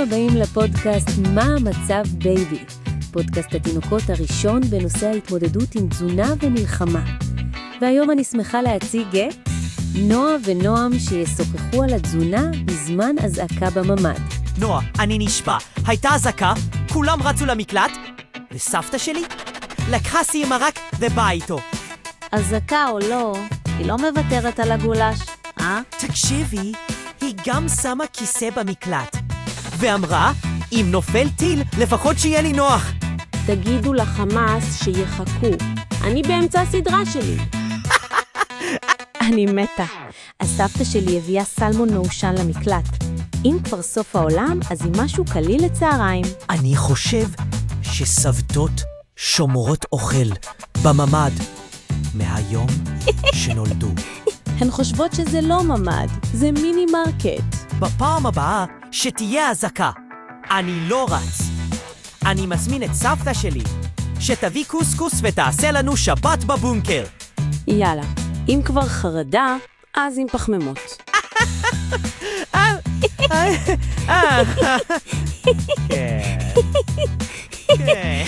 הבאים לפודקאסט מה המצב בייבי, פודקאסט התינוקות הראשון בנושא ההתמודדות עם תזונה ומלחמה. והיום אני שמחה להציג את נועה ונועם שישוחחו על התזונה בזמן אזעקה בממ"ד. נועה, אני נשבע. הייתה אזעקה, כולם רצו למקלט, וסבתא שלי לקחה סיר מרק ובאה איתו. אזעקה או לא, היא לא מוותרת על הגולש, אה? תקשיבי, היא גם שמה כיסא במקלט, ואמרה, אם נופל טיל, לפחות שיהיה לי נוח. תגידו לחמאס שיחכו. אני באמצע הסדרה שלי. אני מתה. הסבתא שלי הביאה סלמון מעושן למקלט. אם כבר סוף העולם, אז היא משהו קליל לצהריים. אני חושב שסבתות שומרות אוכל בממ"ד מהיום שנולדו. הן חושבות שזה לא ממ"ד, זה מיני מרקט. בפעם הבאה שתהיה אזעקה, אני לא רץ. אני מזמין את סבתא שלי, שתביא קוסקוס ותעשה לנו שבת בבונקר. יאללה, אם כבר חרדה, אז עם פחמימות. כן.